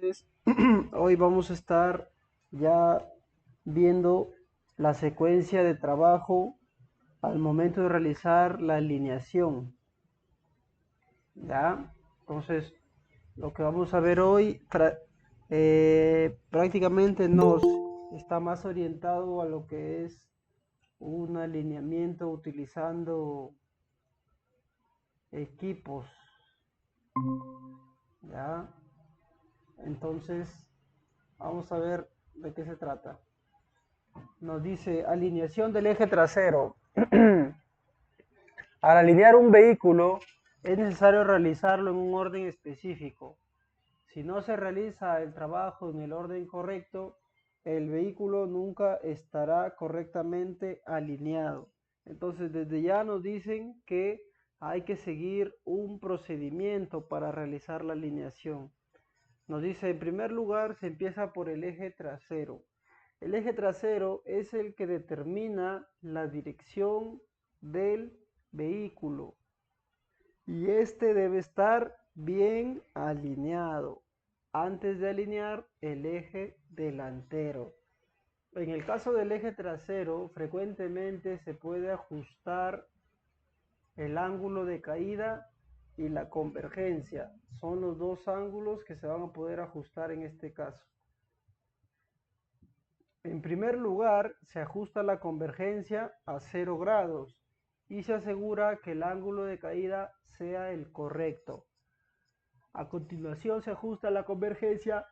Entonces, hoy vamos a estar ya viendo la secuencia de trabajo al momento de realizar la alineación. ¿Ya? Entonces, lo que vamos a ver hoy prácticamente nos está más orientado a lo que es un alineamiento utilizando equipos. ¿Ya? Entonces, vamos a ver de qué se trata. Nos dice alineación del eje trasero. Al alinear un vehículo es necesario realizarlo en un orden específico. Si no se realiza el trabajo en el orden correcto, el vehículo nunca estará correctamente alineado. Entonces, desde ya nos dicen que hay que seguir un procedimiento para realizar la alineación. Nos dice, en primer lugar, se empieza por el eje trasero. El eje trasero es el que determina la dirección del vehículo y este debe estar bien alineado antes de alinear el eje delantero. En el caso del eje trasero, frecuentemente se puede ajustar el ángulo de caída y la convergencia. Son los dos ángulos que se van a poder ajustar en este caso. En primer lugar, se ajusta la convergencia a 0 grados y se asegura que el ángulo de caída sea el correcto. A continuación se ajusta la convergencia,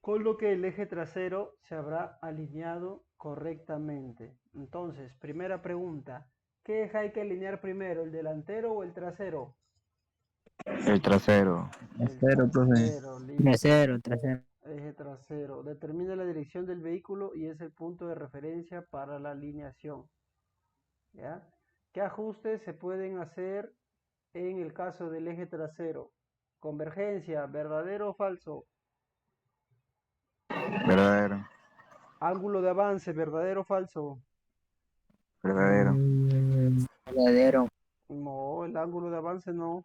con lo que el eje trasero se habrá alineado correctamente. Entonces, primera pregunta, ¿qué eje hay que alinear primero, el delantero o el trasero? El trasero. El Trasero, profe. trasero, listo. Trasero. Eje trasero. Determina la dirección del vehículo y es el punto de referencia para la alineación. ¿Ya? ¿Qué ajustes se pueden hacer en el caso del eje trasero? Convergencia, ¿verdadero o falso? Verdadero. Ángulo de avance, ¿verdadero o falso? Verdadero. Verdadero. No, el ángulo de avance no.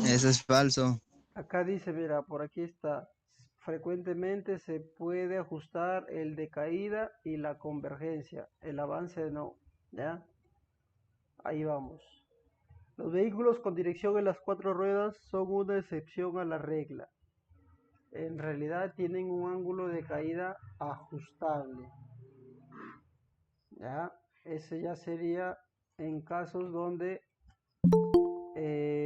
Eso es falso. Acá dice, mira, por aquí está. Frecuentemente se puede ajustar el de caída y la convergencia. El avance no. ¿Ya? Ahí vamos. Los vehículos con dirección en las 4 ruedas son una excepción a la regla. En realidad tienen un ángulo de caída ajustable. ¿Ya? Ese ya sería en casos donde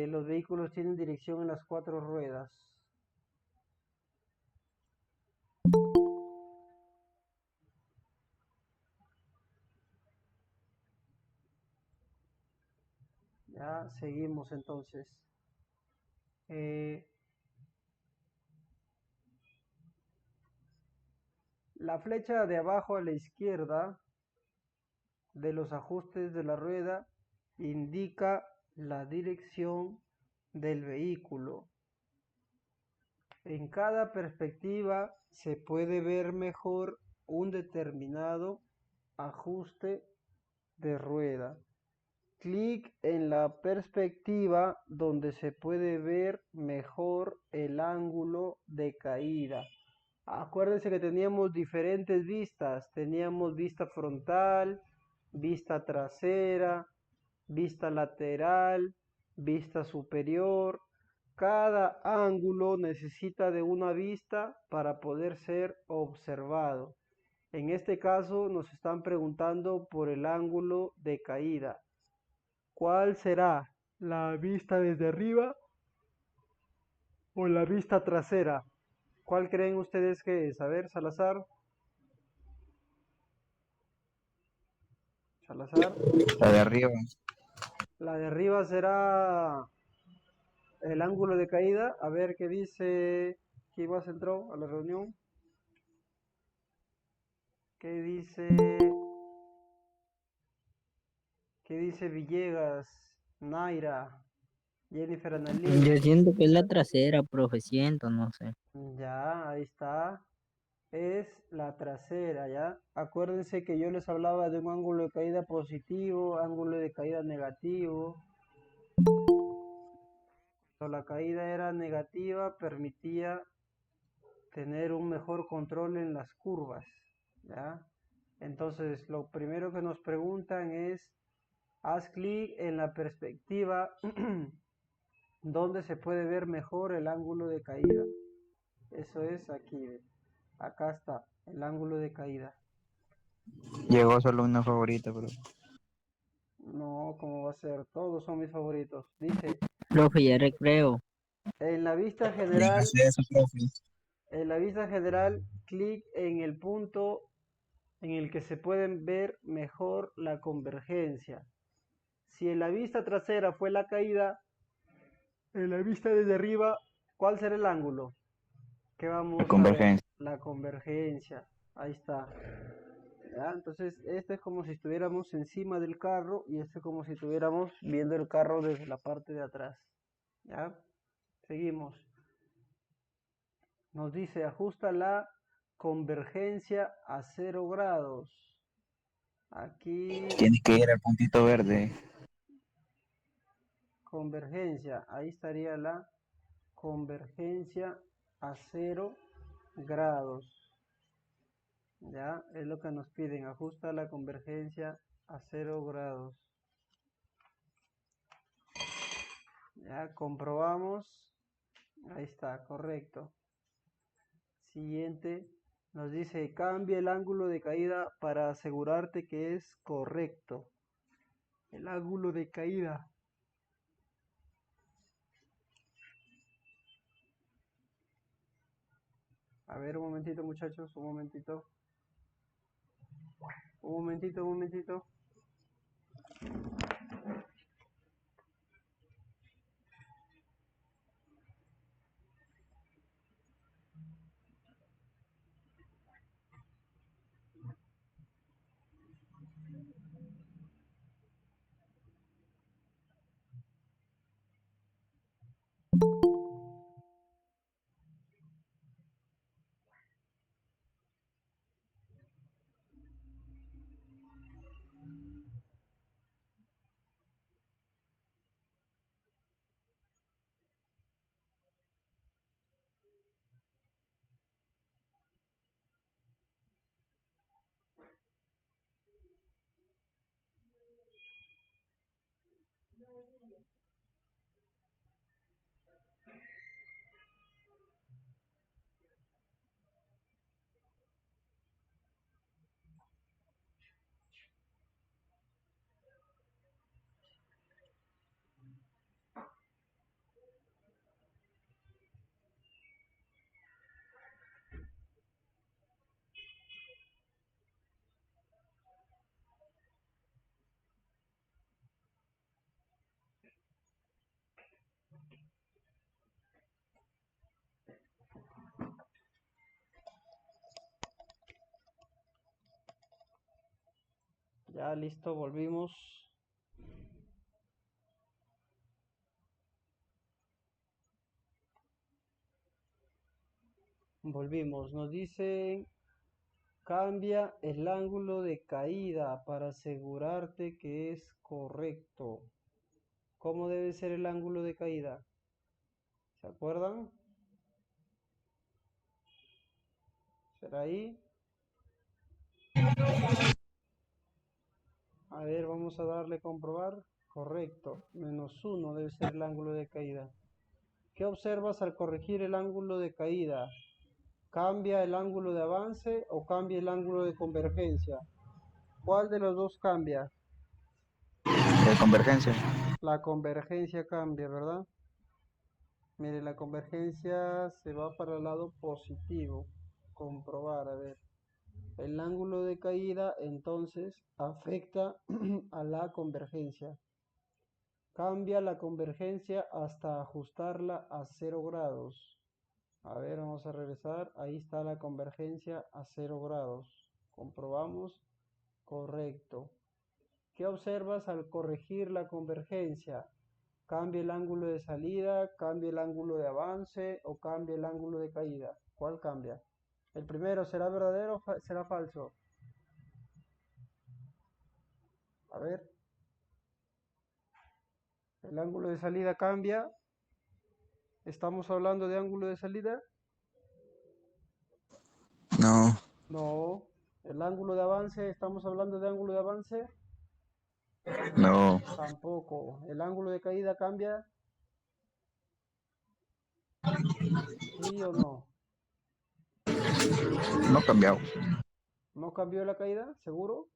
los vehículos tienen dirección en las 4 ruedas. Ya, seguimos entonces. La flecha de abajo a la izquierda de los ajustes de la rueda indica la dirección del vehículo. En cada perspectiva se puede ver mejor un determinado ajuste de rueda. Clic en la perspectiva donde se puede ver mejor el ángulo de caída. Acuérdense que teníamos diferentes vistas. Teníamos vista frontal, vista trasera, vista lateral, vista superior. Cada ángulo necesita de una vista para poder ser observado. En este caso nos están preguntando por el ángulo de caída. ¿Cuál será? ¿La vista desde arriba o la vista trasera? ¿Cuál creen ustedes que es? A ver, Salazar. Salazar. La de arriba. La de arriba será el ángulo de caída. A ver qué dice. ¿Quién más entró a la reunión? ¿Qué dice? ¿Qué dice Villegas? Naira. Jennifer Yo Analí. siento que es la trasera, profe, siento, no sé. Ya, ahí está. Es la trasera, ¿ya? Acuérdense que yo les hablaba de un ángulo de caída positivo, ángulo de caída negativo. falso. La caída era negativa, permitía tener un mejor control en las curvas, ¿ya? Entonces, lo primero que nos preguntan es, haz clic en la perspectiva donde se puede ver mejor el ángulo de caída. Eso es aquí, acá está, el ángulo de caída. Llegó solo una favorita, pero No, ¿cómo va a ser? Todos son mis favoritos. Dice, Profe, ya recreo. en la vista general, Dígase eso, profe. clic en el punto en el que se pueden ver mejor la convergencia. Si en la vista trasera fue la caída, en la vista desde arriba, ¿cuál será el ángulo? ¿Qué la vamos a ver? convergencia. La convergencia. Ahí está. ¿Ya? Entonces, esto es como si estuviéramos encima del carro y esto es como si estuviéramos viendo el carro desde la parte de atrás. ¿Ya? Seguimos. Nos dice, ajusta la convergencia a 0 grados. Aquí, Tiene que ir al puntito verde. convergencia. Ahí estaría la convergencia a 0 grados. Ya, es lo que nos piden. Ajusta la convergencia a 0 grados. Ya, comprobamos. Ahí está, correcto. Siguiente. Nos dice, cambia el ángulo de caída para asegurarte que es correcto. El ángulo de caída. A ver, un momentito, muchachos, un momentito. Un momentito, un momentito. Ya listo, volvimos. Volvimos. Nos dice, cambia el ángulo de caída para asegurarte que es correcto. ¿Cómo debe ser el ángulo de caída? ¿Se acuerdan? ¿Será ahí? A ver, vamos a darle a comprobar. Correcto. -1 debe ser el ángulo de caída. ¿Qué observas al corregir el ángulo de caída? ¿Cambia el ángulo de avance o cambia el ángulo de convergencia? ¿Cuál de los dos cambia? De convergencia. La convergencia cambia, ¿verdad? Mire, la convergencia se va para el lado positivo. Comprobar, a ver. El ángulo de caída entonces afecta a la convergencia. Cambia la convergencia hasta ajustarla a 0 grados. A ver, vamos a regresar. Ahí está la convergencia a 0 grados. Comprobamos. Correcto. ¿Qué observas al corregir la convergencia? ¿Cambia el ángulo de salida, cambia el ángulo de avance o cambia el ángulo de caída? ¿Cuál cambia? ¿El primero será verdadero o será falso? A ver, el ángulo de salida cambia. ¿Estamos hablando de ángulo de salida? No, No. ¿El ángulo de avance? ¿Estamos hablando de ángulo de avance? no, Tampoco. ¿El ángulo de caída cambia? ¿Sí o no? no ha cambiado. ¿No cambió la caída? ¿Seguro?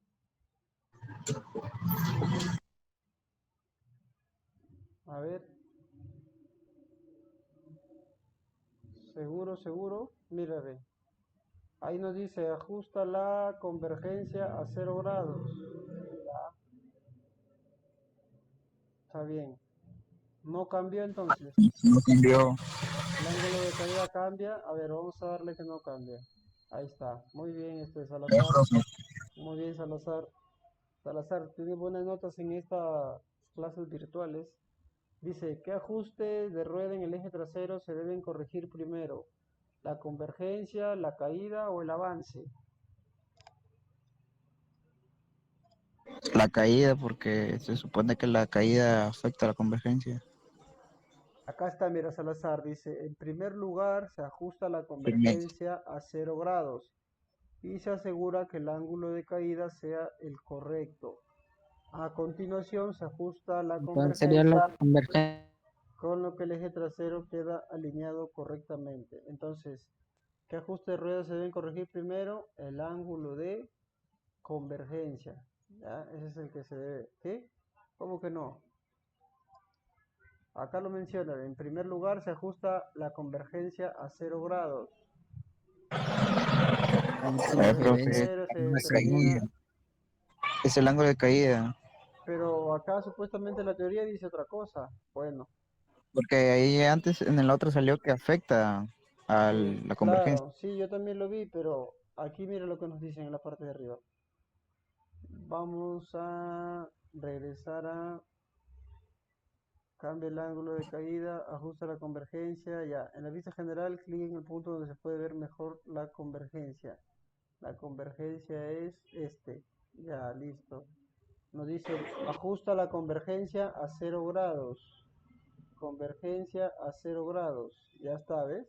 A ver, seguro, seguro. Mira, ve. Ahí nos dice ajusta la convergencia a 0 grados. Está bien. No cambió entonces. No cambió. El ángulo de caída cambia. A ver, vamos a darle que no cambia. Ahí está. Muy bien, Ya, Salazar. profe. Muy bien, Salazar. Salazar, tiene buenas notas en estas clases virtuales. Dice, ¿qué ajustes de rueda en el eje trasero se deben corregir primero? ¿La convergencia, la caída o el avance? La caída, porque se supone que la caída afecta a la convergencia. Acá está, mira, Salazar, dice, en primer lugar se ajusta la Primero. convergencia a 0 grados y se asegura que el ángulo de caída sea el correcto. A continuación se ajusta la Entonces sería la convergencia convergencia. con lo que el eje trasero queda alineado correctamente. Entonces, ¿qué ajuste de ruedas se deben corregir primero? El ángulo de convergencia. ¿Ya? Ese es el que se debe. ¿Qué? ¿Cómo que no? Acá lo menciona. En primer lugar se ajusta la convergencia a 0 grados. Entonces Profe, primero se la determina, caída. Es el ángulo de caída. pero acá supuestamente la teoría dice otra cosa. Bueno, Porque ahí antes en el otro salió que afecta a la convergencia. claro, sí, yo también lo vi, pero aquí mira lo que nos dicen en la parte de arriba. Vamos a regresar a cambia el ángulo de caída, ajusta la convergencia, ya. En la vista general, clic en el punto donde se puede ver mejor la convergencia. La convergencia es este. Ya, listo. Nos dice, ajusta la convergencia a 0 grados. Convergencia a 0 grados. Ya está, ¿ves?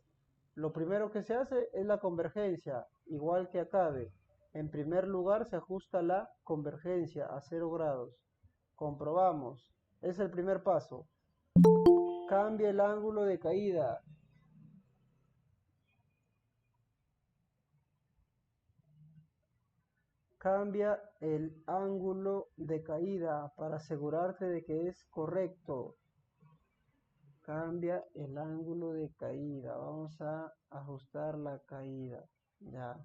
Lo primero que se hace es la convergencia, igual que acá, ¿ve? En primer lugar se ajusta la convergencia a 0 grados. Comprobamos. Es el primer paso. Cambia el ángulo de caída. Cambia el ángulo de caída para asegurarte de que es correcto. Cambia el ángulo de caída. Vamos a ajustar la caída. Ya.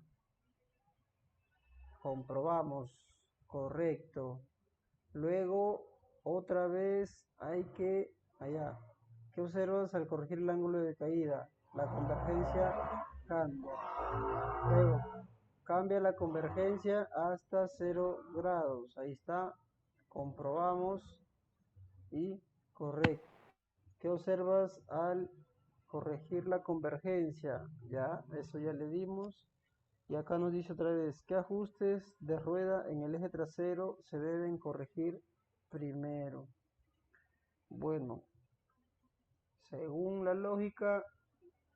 Comprobamos. Correcto. Luego, otra vez hay que... Allá. ¿Qué observas al corregir el ángulo de caída? La convergencia cambia. Luego, cambia la convergencia hasta 0 grados. Ahí está. Comprobamos. Y correcto. ¿Qué observas al corregir la convergencia? Ya, eso ya le dimos. Y acá nos dice otra vez, ¿qué ajustes de rueda en el eje trasero se deben corregir primero? Bueno, según la lógica,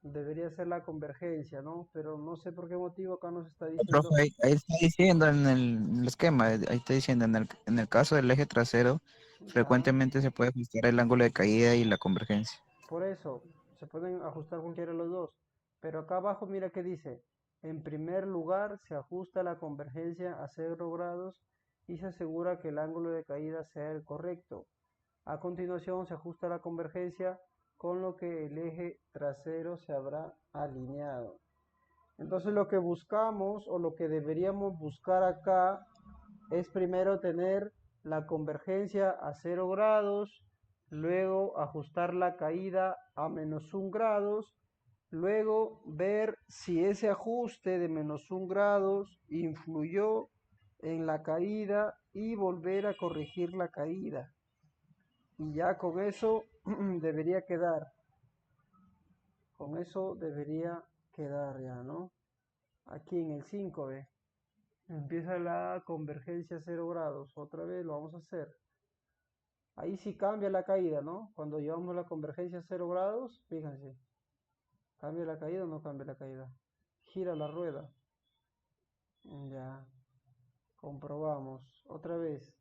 debería ser la convergencia, ¿no? Pero no sé por qué motivo acá nos está Profe, diciendo, ahí está diciendo en el esquema, ahí está diciendo, en el caso del eje trasero, ya, frecuentemente se puede ajustar el ángulo de caída y la convergencia. por eso, se pueden ajustar cualquiera de los dos. Pero acá abajo mira que dice, en primer lugar se ajusta la convergencia a 0 grados y se asegura que el ángulo de caída sea el correcto. A continuación se ajusta la convergencia con lo que el eje trasero se habrá alineado. Entonces lo que buscamos o lo que deberíamos buscar acá es primero tener la convergencia a 0 grados, luego ajustar la caída a -1 grados, luego ver si ese ajuste de -1 grados influyó en la caída y volver a corregir la caída. Y ya con eso debería quedar. Con eso debería quedar ya, ¿no? Aquí en el 5, ¿ve? Empieza la convergencia a 0 grados. Otra vez lo vamos a hacer. Ahí sí cambia la caída, ¿no? Cuando llevamos la convergencia a 0 grados, fíjense, ¿cambia la caída o no cambia la caída? Gira la rueda. Ya, comprobamos. Otra vez.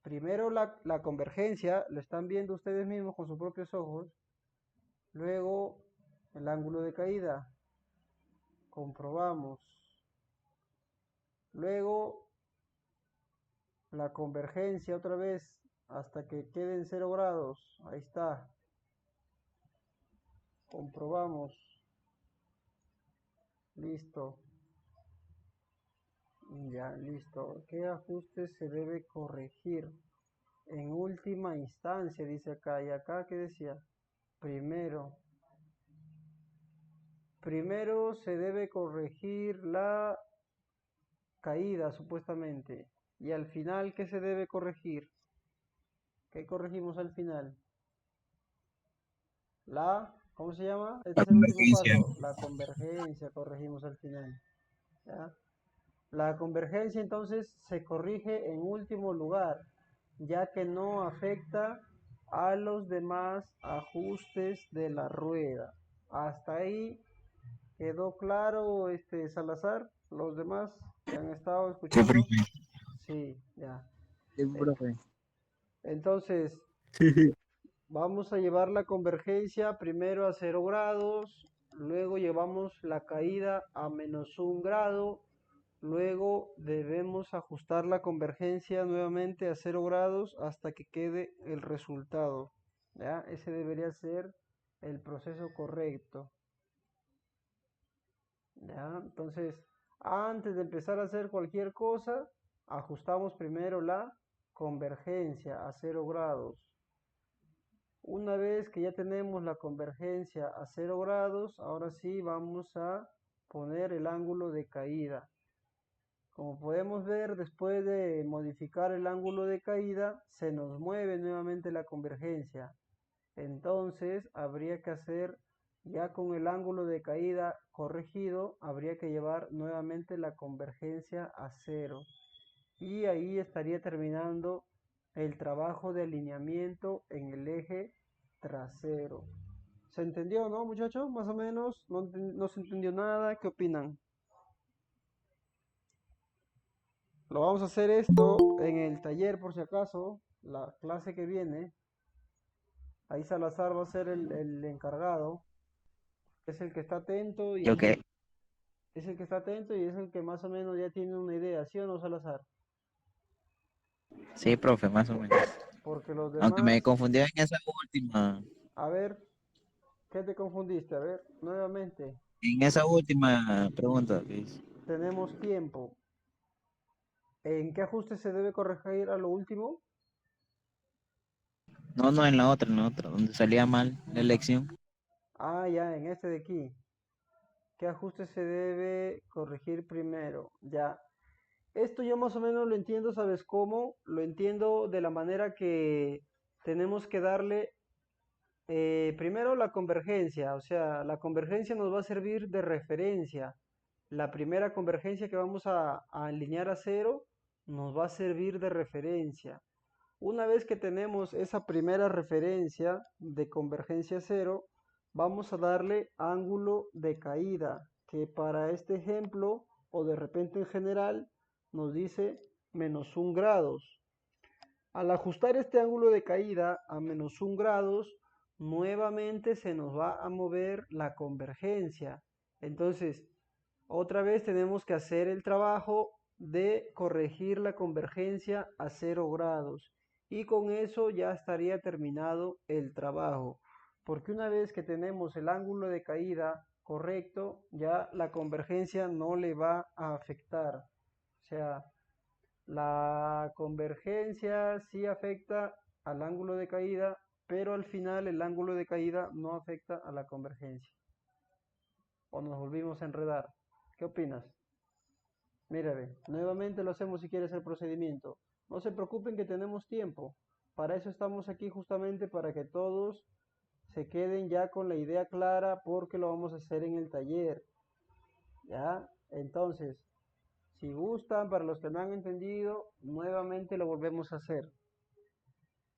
Primero la convergencia, lo están viendo ustedes mismos con sus propios ojos. Luego el ángulo de caída. Comprobamos. Luego la convergencia otra vez hasta que quede en 0 grados. Ahí está. Comprobamos. Listo. Ya, listo. ¿Qué ajuste se debe corregir? En última instancia, dice acá. ¿Y acá qué decía? Primero. Primero se debe corregir la caída, supuestamente. Y al final, ¿qué se debe corregir? ¿Qué corregimos al final? ¿Cómo se llama? Este La es el último convergencia. paso. La convergencia corregimos al final. ¿Ya? La convergencia entonces se corrige en último lugar, ya que no afecta a los demás ajustes de la rueda. Hasta ahí quedó claro, Salazar. Los demás que han estado Sí, escuchando. profe. Sí, ya. Sí, En- profe. Entonces, Sí. vamos a llevar la convergencia primero a 0 grados, luego llevamos la caída a -1 grado, luego debemos ajustar la convergencia nuevamente a 0 grados hasta que quede el resultado. ¿Ya? Ese debería ser el proceso correcto. ¿Ya? Entonces, antes de empezar a hacer cualquier cosa, ajustamos primero la convergencia a 0 grados. Una vez que ya tenemos la convergencia a 0 grados, ahora sí vamos a poner el ángulo de caída. Como podemos ver, después de modificar el ángulo de caída, se nos mueve nuevamente la convergencia. Entonces, habría que hacer, ya con el ángulo de caída corregido, habría que llevar nuevamente la convergencia a 0. Y ahí estaría terminando el trabajo de alineamiento en el eje trasero. ¿Se entendió, no, muchachos? Más o menos, no se entendió nada. ¿Qué opinan? Lo vamos a hacer esto en el taller por si acaso, la clase que viene. Ahí Salazar va a ser el encargado, es el que está atento Yo y que, es el que está atento y es el que más o menos ya tiene una idea, ¿sí o no, Salazar? sí, profe, más o menos. Porque los Aunque me demás, confundí en esa última, a ver, ¿qué te confundiste? A ver, nuevamente, pregunta que hice. tenemos tiempo. ¿En qué ajuste se debe corregir a lo último? No, no, en la otra, donde salía mal la elección. Ah, ya, en este de aquí. ¿Qué ajuste se debe corregir primero? Ya. Esto yo más o menos lo entiendo, ¿sabes cómo? Lo entiendo de la manera que tenemos que darle primero la convergencia, o sea, la convergencia nos va a servir de referencia. La primera convergencia que vamos a alinear a 0 nos va a servir de referencia. Una vez que tenemos esa primera referencia de convergencia 0, vamos a darle ángulo de caída, que para este ejemplo o de repente en general nos dice -1 grados. Al ajustar este ángulo de caída a -1 grados, nuevamente se nos va a mover la convergencia. Entonces, otra vez tenemos que hacer el trabajo de corregir la convergencia a 0 grados. Y con eso ya estaría terminado el trabajo. Porque una vez que tenemos el ángulo de caída correcto, ya la convergencia no le va a afectar. O sea, la convergencia sí afecta al ángulo de caída, pero al final el ángulo de caída no afecta a la convergencia. O nos volvimos a enredar. ¿Qué opinas? Mira, ve, nuevamente lo hacemos si quieres el procedimiento. No se preocupen que tenemos tiempo. Para eso estamos aquí justamente para que todos se queden ya con la idea clara porque lo vamos a hacer en el taller. ¿Ya? Entonces, si gustan, para los que no han entendido, nuevamente lo volvemos a hacer.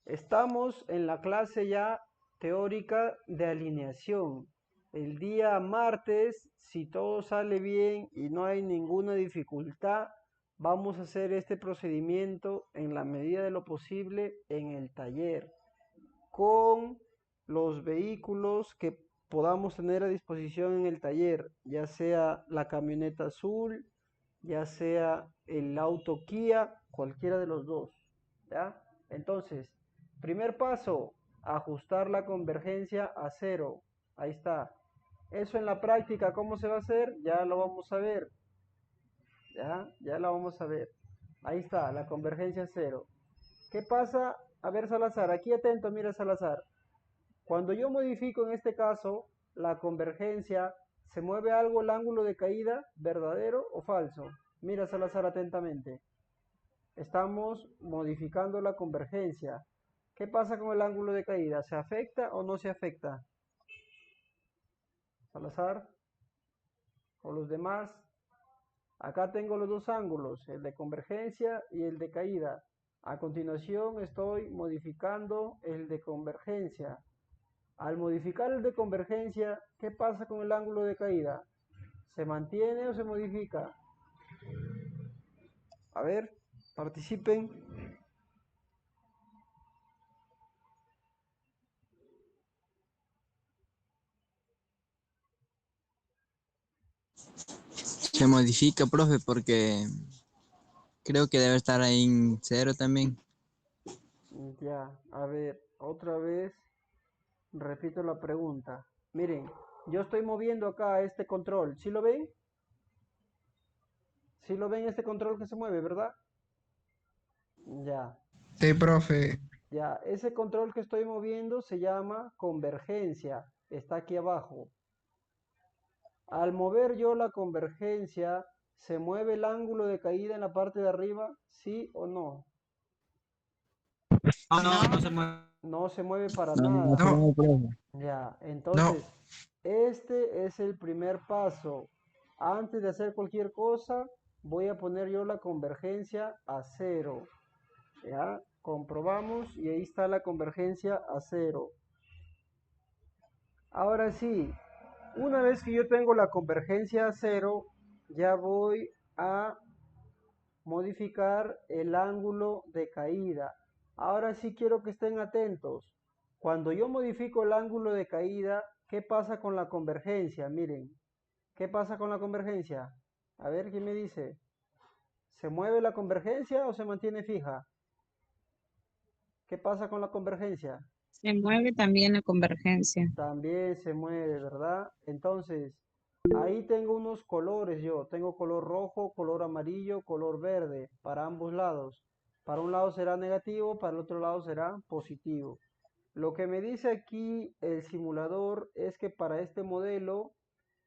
Estamos en la clase ya teórica de alineación. El día martes, si todo sale bien y no hay ninguna dificultad, vamos a hacer este procedimiento en la medida de lo posible en el taller, con los vehículos que podamos tener a disposición en el taller, ya sea la camioneta azul, ya sea el auto Kia, cualquiera de los dos, ¿ya? Entonces, primer paso, ajustar la convergencia a cero. Ahí está. Eso en la práctica, ¿cómo se va a hacer? Ya lo vamos a ver. Ya lo vamos a ver. Ahí está, la convergencia a cero. ¿Qué pasa? A ver, Salazar, aquí atento, mira, Salazar. Cuando yo modifico en este caso la convergencia, ¿se mueve algo el ángulo de caída, verdadero o falso? Mira, Salazar, atentamente. Estamos modificando la convergencia. ¿Qué pasa con el ángulo de caída? ¿Se afecta o no se afecta? Salazar, o los demás. Acá tengo los dos ángulos, el de convergencia y el de caída. A continuación estoy modificando el de convergencia. Al modificar el de convergencia, ¿qué pasa con el ángulo de caída? ¿Se mantiene o se modifica? A ver, participen. Se modifica, profe, porque creo que debe estar ahí en cero también. Ya, a ver, otra vez repito la pregunta. Miren, yo estoy moviendo acá este control. ¿Sí lo ven? ¿Sí lo ven este control que se mueve, verdad? Ya, Sí, profe. ya. Ese control que estoy moviendo se llama convergencia. Está aquí abajo. Al mover yo la convergencia, ¿se mueve el ángulo de caída en la parte de arriba? ¿Sí o no? No se mueve. No se mueve para No se nada. No, mueve, profe. Ya, no. entonces, este es el primer paso. Antes de hacer cualquier cosa, voy a poner yo la convergencia a cero. ¿Ya? Comprobamos y ahí está la convergencia a cero. Ahora sí, una vez que yo tengo la convergencia a cero, ya voy a modificar el ángulo de caída. Ahora sí quiero que estén atentos. Cuando yo modifico el ángulo de caída, ¿qué pasa con la convergencia? Miren, ¿qué pasa con la convergencia? A ver, ¿quién me dice? ¿Se mueve la convergencia o se mantiene fija? ¿Qué pasa con la convergencia? Se mueve también la convergencia. También se mueve, ¿verdad? Entonces, ahí tengo unos colores yo. Tengo color rojo, color amarillo, color verde para ambos lados. Para un lado será negativo, para el otro lado será positivo. Lo que me dice aquí el simulador es que para este modelo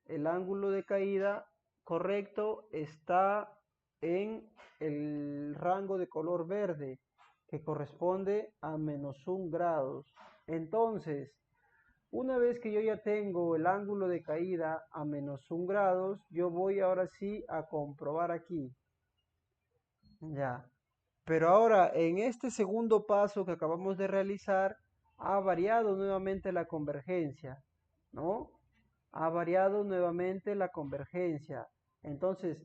el ángulo de caída correcto está en el rango de color verde, que corresponde a -1 grados. Entonces, una vez que yo ya tengo el ángulo de caída a -1 grados, yo voy ahora sí a comprobar aquí. Ya. Pero ahora, en este segundo paso que acabamos de realizar, ha variado nuevamente la convergencia, ¿no? Ha variado nuevamente la convergencia. Entonces,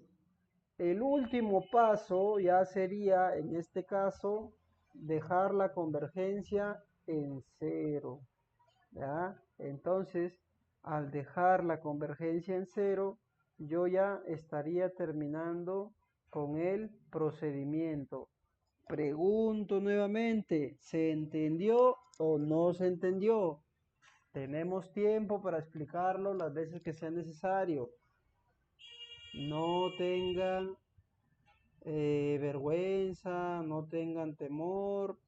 el último paso ya sería, en este caso, dejar la convergencia en cero, ¿ya? Entonces, al dejar la convergencia en cero, yo ya estaría terminando con el procedimiento. Pregunto nuevamente, ¿se entendió o no se entendió? Tenemos tiempo para explicarlo las veces que sea necesario. No tengan vergüenza, no tengan temor.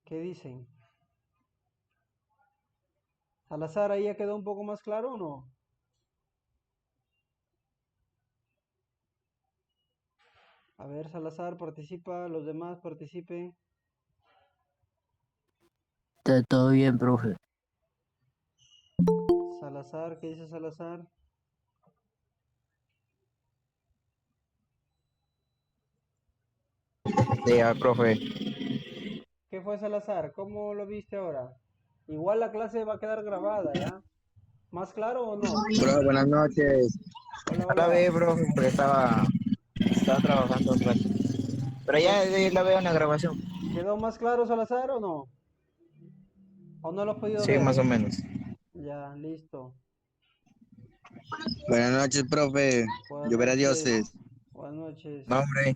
¿Qué dicen? Salazar, ¿ahí ya quedó un poco más claro o no? A ver, Salazar participa, los demás participen. Está todo bien, profe. Salazar, ¿qué dice Salazar? Sí, profe. ¿Qué fue Salazar? ¿Cómo lo viste ahora? Igual la clase va a quedar grabada, ¿ya? ¿Más claro o no? Bro, buenas noches. Hola, La hola. veo, bro, porque estaba trabajando un rato. Pero ¿Quedó, ya la veo en la grabación. quedó más claro Salazar o no? ¿O no lo has podido Sí, ver? más o menos. Ya, listo. Buenas noches, profe. Buenas Llover a noches. dioses. Buenas noches. No, hombre.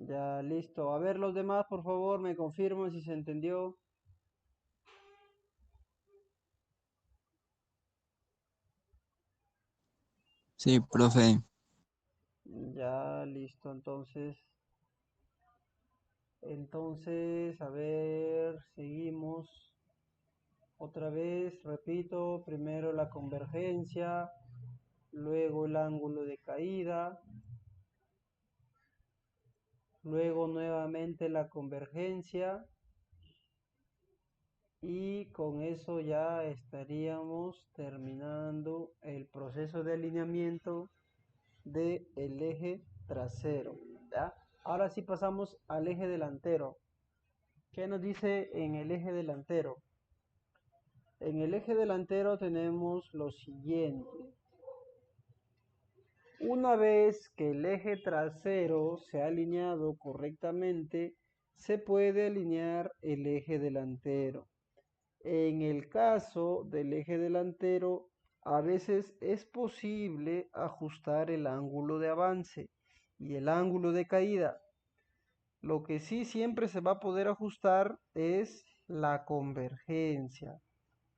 Ya, listo. A ver los demás, por favor, me confirman si se entendió. Sí, profe. Ya, listo. Entonces, a ver, seguimos. Otra vez, repito, primero la convergencia, luego el ángulo de caída, luego nuevamente la convergencia y con eso ya estaríamos terminando el proceso de alineamiento del eje trasero, ¿ya? Ahora sí pasamos al eje delantero. ¿Qué nos dice en el eje delantero? En el eje delantero tenemos lo siguiente. Una vez que el eje trasero se ha alineado correctamente, se puede alinear el eje delantero. En el caso del eje delantero, a veces es posible ajustar el ángulo de avance y el ángulo de caída. Lo que sí siempre se va a poder ajustar es la convergencia,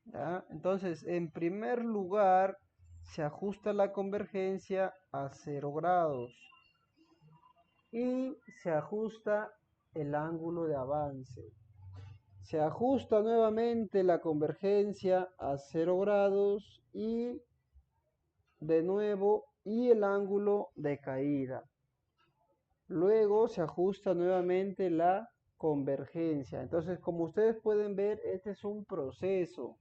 ¿ya? Entonces, en primer lugar, se ajusta la convergencia a 0 grados y se ajusta el ángulo de avance. Se ajusta nuevamente la convergencia a 0 grados y de nuevo y el ángulo de caída. Luego se ajusta nuevamente la convergencia. Entonces, como ustedes pueden ver, este es un proceso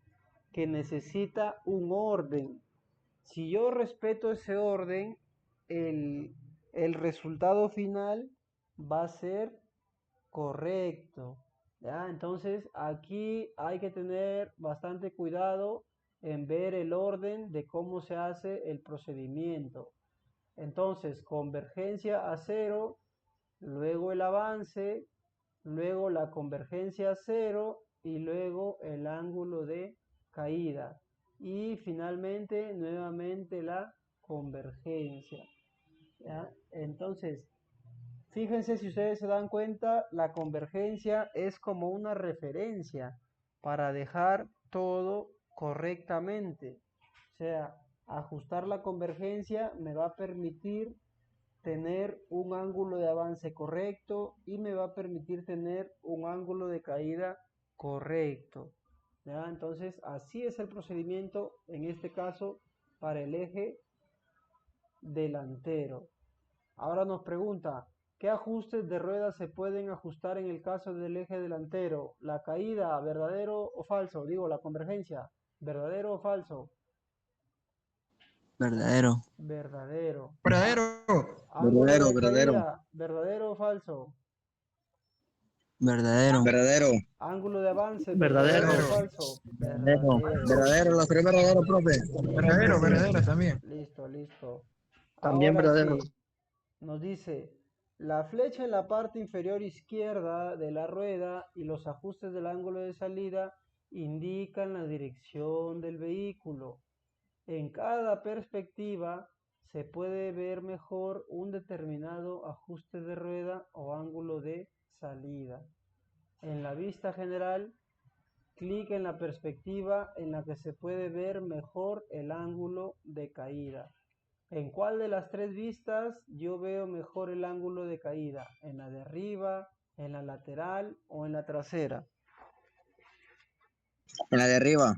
que necesita un orden. Si yo respeto ese orden, el resultado final va a ser correcto, ¿ya? Entonces aquí hay que tener bastante cuidado en ver el orden de cómo se hace el procedimiento. Entonces, convergencia a 0, luego el avance, luego la convergencia a 0 y luego el ángulo de caída. Y finalmente, nuevamente la convergencia, ¿ya? Entonces, fíjense si ustedes se dan cuenta, la convergencia es como una referencia para dejar todo correctamente. O sea, ajustar la convergencia me va a permitir tener un ángulo de avance correcto y me va a permitir tener un ángulo de caída correcto, ¿ya? Entonces, así es el procedimiento en este caso para el eje delantero. Ahora nos pregunta, ¿qué ajustes de ruedas se pueden ajustar en el caso del eje delantero? La caída, ¿verdadero o falso? Digo, la convergencia, ¿verdadero o falso? Verdadero. Verdadero. Verdadero. Ángulo de Verdadero. caída, ¿verdadero o falso? Verdadero. Verdadero. Ángulo de avance, ¿verdadero o Verdadero. falso? Verdadero. Verdadero. Verdadero, los tres verdaderos, profe. Verdadero, verdadero también. Listo, listo. También Ahora verdadero. sí, nos dice, la flecha en la parte inferior izquierda de la rueda y los ajustes del ángulo de salida indican la dirección del vehículo. En cada perspectiva se puede ver mejor un determinado ajuste de rueda o ángulo de salida. En la vista general, clic en la perspectiva en la que se puede ver mejor el ángulo de caída. ¿En cuál de las tres vistas yo veo mejor el ángulo de caída? ¿En la de arriba, en la lateral o en la trasera? En la de arriba.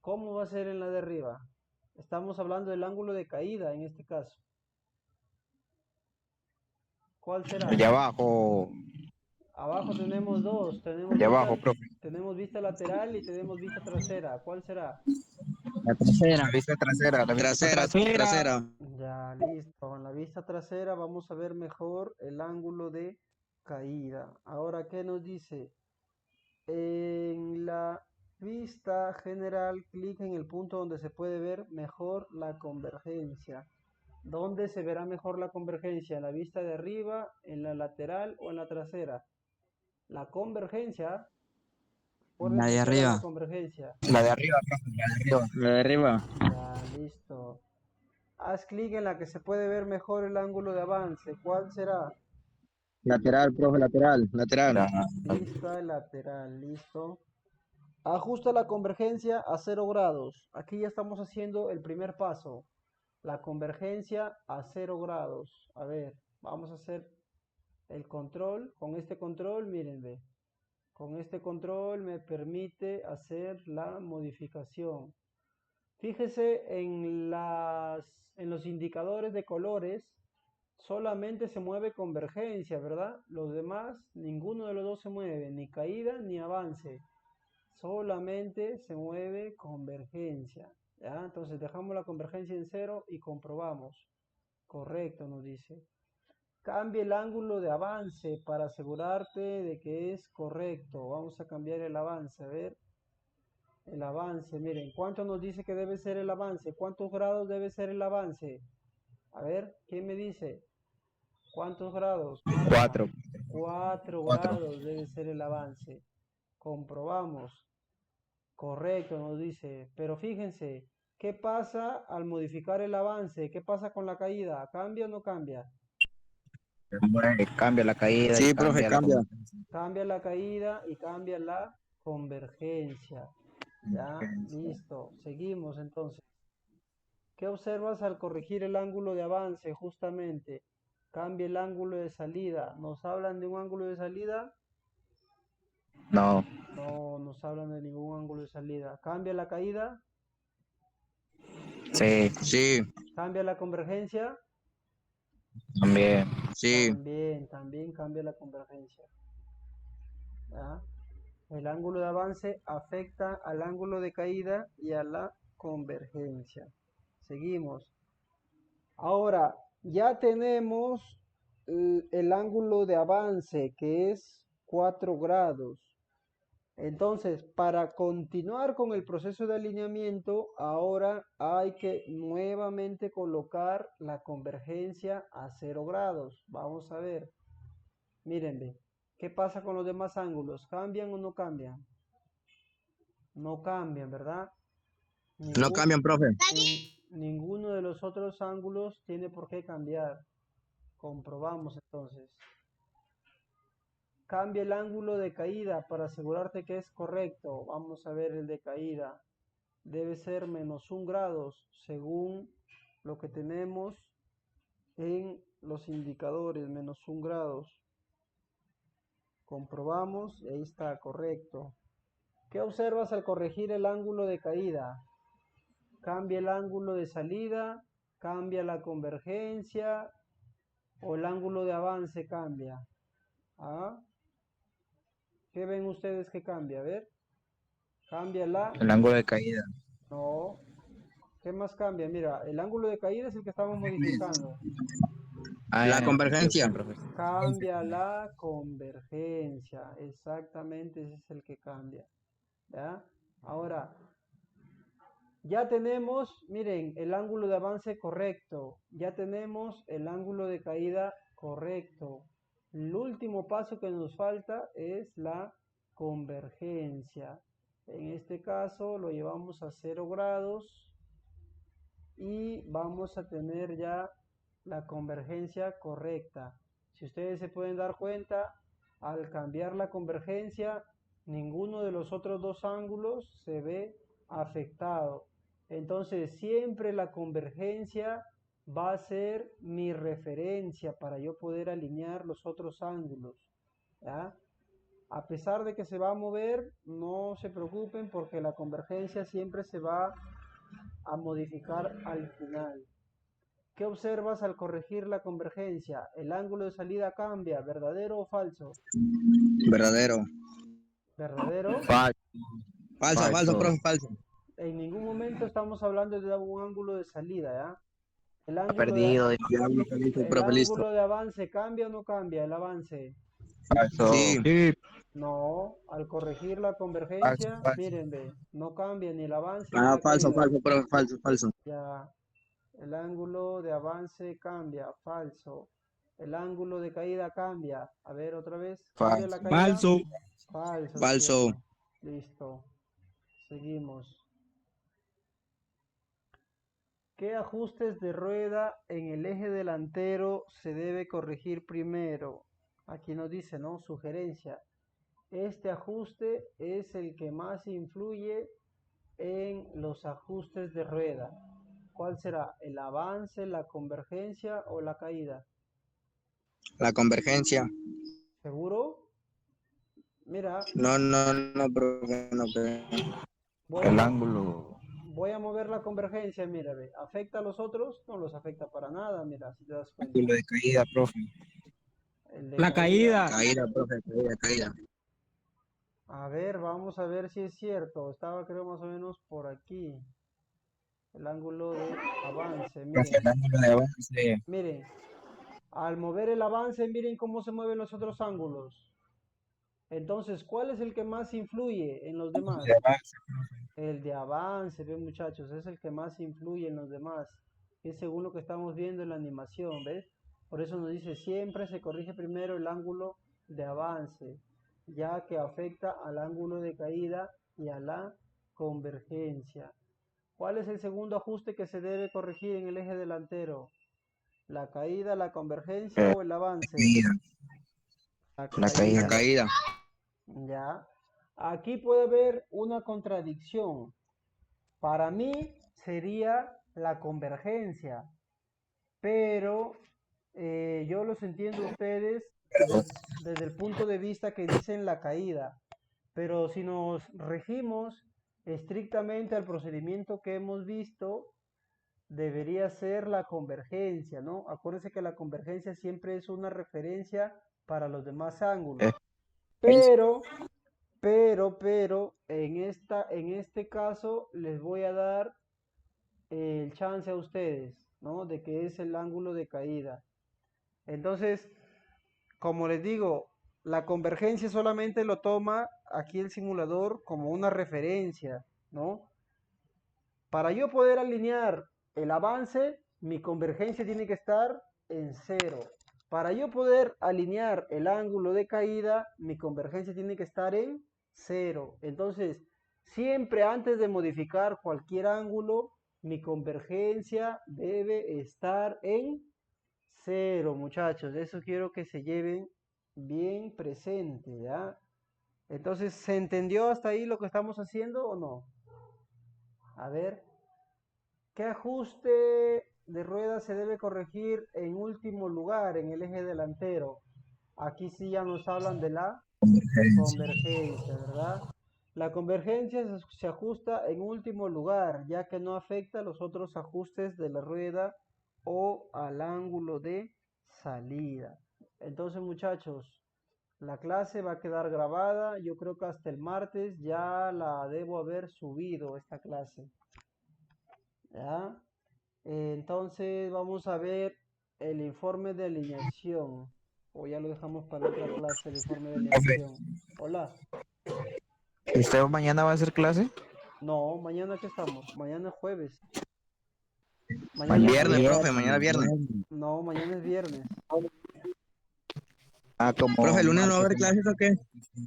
¿Cómo va a ser en la de arriba? Estamos hablando del ángulo de caída en este caso. ¿Cuál será? De abajo. Abajo tenemos dos, De abajo, profe. tenemos vista lateral y tenemos vista trasera. ¿Cuál será? La trasera. La vista trasera. La vista trasera. Ya, listo. En la vista trasera vamos a ver mejor el ángulo de caída. Ahora, ¿qué nos dice? En la vista general, clic en el punto donde se puede ver mejor la convergencia. ¿Dónde se verá mejor la convergencia? ¿En la vista de arriba, en la lateral o en la trasera? La convergencia, La acuérdense de que era la arriba. convergencia. La de arriba, profe, la de arriba. La de arriba. Ya, listo. Haz clic en la que se puede ver mejor el ángulo de avance. ¿Cuál será? Lateral, profe, lateral. Lateral. Ya. Vista lateral, listo. Ajusta la convergencia a 0 grados. Aquí ya estamos haciendo el primer paso. La convergencia a 0 grados. A ver, vamos a hacer el control. Con este control, miren, ve. Con este control me permite hacer la modificación. Fíjese en los indicadores de colores. Solamente se mueve convergencia, ¿verdad? Los demás, ninguno de los dos se mueve, ni caída ni avance. Solamente se mueve convergencia. ¿Ya? Entonces dejamos la convergencia en 0 y comprobamos. Correcto, nos dice. Cambia el ángulo de avance para asegurarte de que es correcto. Vamos a cambiar el avance. A ver, el avance. Miren, ¿cuánto nos dice que debe ser el avance? ¿Cuántos grados debe ser el avance? A ver, ¿quién me dice? ¿Cuántos grados? 4. 4 4. grados debe ser el avance. Comprobamos. Correcto, nos dice. Pero fíjense, ¿qué pasa al modificar el avance? ¿Qué pasa con la caída? ¿Cambia o no cambia? Cambia la caída y Sí, profe, cambia la cambia. convergencia. Cambia la caída y cambia la convergencia. Ya, listo. Seguimos entonces. ¿Qué observas al corregir el ángulo de avance? Justamente, cambia el ángulo de salida. ¿Nos hablan de un ángulo de salida? No, No nos hablan de ningún ángulo de salida. ¿Cambia la caída? sí, Sí, ¿Cambia la convergencia? también. sí. También cambia la convergencia. ¿Ya? El ángulo de avance afecta al ángulo de caída y a la convergencia. Seguimos. Ahora, ya tenemos el ángulo de avance que es 4 grados. Entonces, para continuar con el proceso de alineamiento, ahora hay que nuevamente colocar la convergencia a 0 grados. Vamos a ver. Mírenme. ¿Qué pasa con los demás ángulos? ¿Cambian o no cambian? No cambian, ¿verdad? No cambian, profe. Ninguno de los otros ángulos tiene por qué cambiar. Comprobamos entonces. Cambia el ángulo de caída para asegurarte que es correcto. Vamos a ver el de caída. Debe ser menos 1 grados según lo que tenemos en los indicadores, menos 1 grados. Comprobamos y ahí está, correcto. ¿Qué observas al corregir el ángulo de caída? Cambia el ángulo de salida, cambia la convergencia o el ángulo de avance cambia. ¿Ah? ¿Qué ven ustedes que cambia? A ver. Cambia la... El ángulo de caída. No. ¿Qué más cambia? Mira, el ángulo de caída es el que estamos modificando. Ah, La ya, convergencia. sí, profesor. Cambia la convergencia. Exactamente, ese es el que cambia. ¿Ya? Ahora, ya tenemos, miren, el ángulo de avance correcto. Ya tenemos el ángulo de caída correcto. El último paso que nos falta es la convergencia. En este caso lo llevamos a 0 grados y vamos a tener ya la convergencia correcta. Si ustedes se pueden dar cuenta, al cambiar la convergencia, ninguno de los otros dos ángulos se ve afectado. Entonces, siempre la convergencia va a ser mi referencia para yo poder alinear los otros ángulos. ¿Ya? A pesar de que se va a mover, no se preocupen porque la convergencia siempre se va a modificar al final. ¿Qué observas al corregir la convergencia? El ángulo de salida cambia, ¿verdadero o falso? Verdadero. ¿Verdadero? Falso. Falso, falso, profe, falso. En ningún momento estamos hablando de un ángulo de salida, ¿ya? El Está ángulo de, perdido. Ya, listo, el profe, listo. ángulo de avance cambia o no cambia el avance. Falso. Sí. Sí. No, al corregir la Falso, convergencia, falso. miren, ve, no cambia ni el avance ni Ah, la falso, caída. falso, profe, falso, falso. Ya, el ángulo de avance cambia, falso. El ángulo de caída cambia. A ver, otra vez, ¿cambia la Falso. caída? Falso. Falso, Falso. ¿cierto? Listo. Seguimos. ¿Qué ajustes de rueda en el eje delantero se debe corregir primero? Aquí nos dice, ¿no? Sugerencia. Este ajuste es el que más influye en los ajustes de rueda. ¿Cuál será? ¿El avance, la convergencia o la caída? La convergencia. ¿Seguro? Mira, No, no, no, profe, no, profe. voy a, El mo- ángulo. voy a mover la convergencia, mira, ve. ¿Afecta a los otros? No los afecta para nada, mira, si te das cuenta. Ángulo de caída, profe. El de La caída. caída. Caída, profe, caída, caída. A ver, vamos a ver si es cierto. Estaba creo más o menos por aquí. El ángulo de avance, Profe, miren. el ángulo de avance. Miren, al mover el avance, miren cómo se mueven los otros ángulos. Entonces, ¿cuál es el que más influye en los demás? De avance. El de avance, ¿ven muchachos? Es el que más influye en los demás. Es según lo que estamos viendo en la animación, ¿ves? Por eso nos dice, siempre se corrige primero el ángulo de avance, ya que afecta al ángulo de caída y a la convergencia. ¿Cuál es el segundo ajuste que se debe corregir en el eje delantero? ¿La caída, la convergencia Eh, o el avance? caída. La La La caída. caída. caída. Ya. Aquí puede haber una contradicción. Para mí sería la convergencia, pero yo los entiendo a ustedes desde el punto de vista que dicen la caída. Pero si nos regimos estrictamente al procedimiento que hemos visto, debería ser la convergencia, ¿no? Acuérdense que la convergencia siempre es una referencia para los demás ángulos. Eh, Pero, en este caso les voy a dar el chance a ustedes, ¿no? De que es el ángulo de caída. Entonces, como les digo, la convergencia solamente lo toma aquí el simulador como una referencia, ¿no? Para yo poder alinear el avance, mi convergencia tiene que estar en cero. Para yo poder alinear el ángulo de caída, mi convergencia tiene que estar en cero. Entonces, siempre antes de modificar cualquier ángulo, mi convergencia debe estar en cero, muchachos. Eso quiero que se lleven bien presente, ¿ya? Entonces, ¿se entendió hasta ahí lo que estamos haciendo o no? A ver, ¿qué ajuste de rueda se debe corregir en último lugar en el eje delantero? Aquí sí ya nos hablan de la convergencia. convergencia, ¿verdad? La convergencia se ajusta en último lugar, ya que no afecta a los otros ajustes de la rueda o al ángulo de salida. Entonces, muchachos, la clase va a quedar grabada. Yo creo que hasta el martes ya la debo haber subido esta clase. ¿Ya? Entonces vamos a ver el informe de alineación. O ya lo dejamos para otra clase, el informe de Profe, alineación. Hola. ¿usted mañana va a hacer clase? No, mañana que estamos. Mañana es jueves. Mañana es Mañana Viernes, jueves. profe, viernes, mañana viernes. No, mañana es viernes. Ah, Profe, como ¿el lunes no va a martes haber y clases o qué?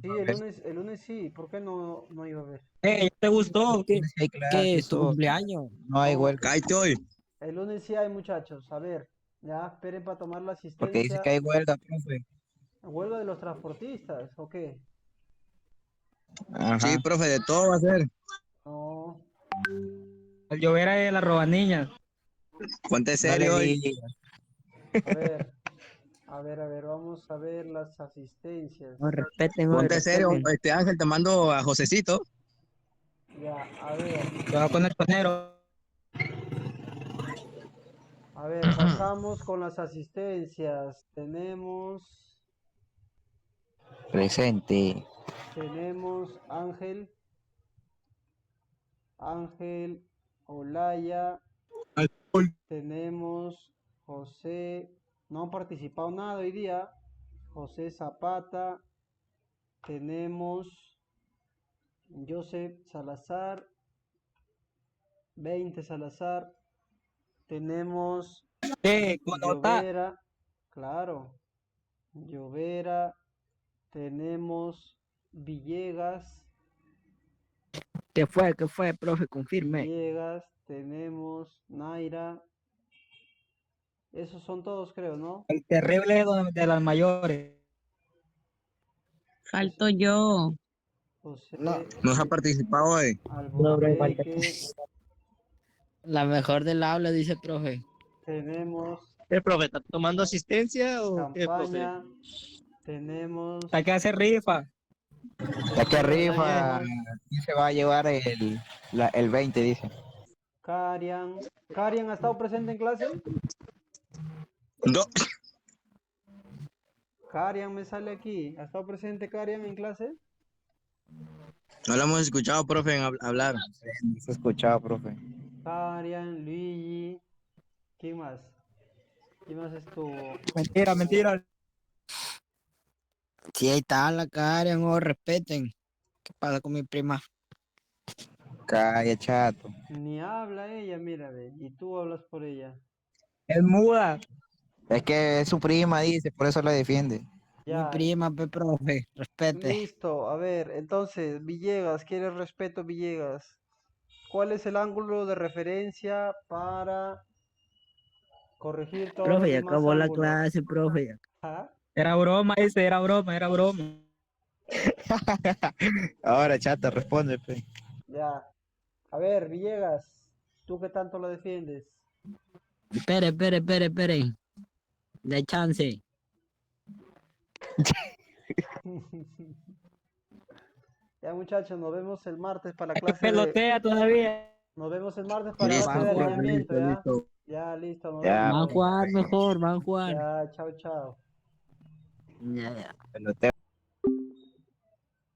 Sí, el lunes sí. ¿Por qué no iba a haber? ¿Ya te gustó? lunes hay ¿Qué clase y es tu todo. cumpleaños? No hay No, huelga. Cállate hoy. el lunes sí hay muchachos. A ver, ya esperen para tomar la Porque dice asistencia. que hay huelga, profe. ¿Huelga de los transportistas o qué? Sí, Ajá. profe, de todo va a ser. No. Al llover de la robanilla. Ponte No le serio hoy. digas. A ver, vamos a ver las asistencias. No, respeten, hoy, Ponte serio. respeten. Ángel, te mando a Josecito. Ya, a ver. Se va a poner tonero. A ver, pasamos con las asistencias. Presente. Tenemos Ángel Olaya, tenemos José, no han participado nada hoy día, José Zapata, tenemos Joseph Salazar, 20 Salazar, tenemos Con nota. Llovera, claro, Llovera, tenemos Villegas, ¿Qué fue, profe? Confirme. Villegas, tenemos Naira. Esos son todos, creo, ¿no? El terrible de las mayores. Falto yo. José No se ha participado hoy. Albornoque, La mejor del aula, dice profe. tenemos ¿El profe está tomando asistencia o qué, profe? Campaña, tenemos Hay que hacer rifa. Ya que rifa, ¿quién se va a llevar el 20, dice? Carian. ¿Carian ha estado presente en clase? No. Carian me sale aquí. ¿Ha estado presente Carian en clase? No lo hemos escuchado, profe, hablar. No se ha escuchado, profe. Carian, Luigi. ¿Quién más? ¿Quién más estuvo? Mentira, mentira. Sí, ahí está la cara, no respeten. ¿Qué pasa con mi prima? Calla, chato. Ni habla ella, mira, ve. Y tú hablas por ella. Es muda. Es que es su prima, dice, por eso la defiende. Mi Ya, prima, profe, respete. listo. A ver, entonces, Villegas, ¿quieres respeto, Villegas? ¿Cuál es el ángulo de referencia para corregir todos los Profe, ya demás acabó la ángulos? clase, profe. ¿Ah? Era broma, dice, era broma, era broma. Ahora, chato, responde, pe. Ya. A ver, Villegas, ¿tú qué tanto lo defiendes? Espere. De chance. Ya, muchachos, nos vemos el martes para la Que clase de... pelotea todavía. Nos vemos el martes para la Listo, clase de profe, alineamiento, ¿ya? listo. Ya, listo, nos Ya, vemos. Van a jugar mejor, van a jugar. Ya, chao, chao. Ya. peloteo.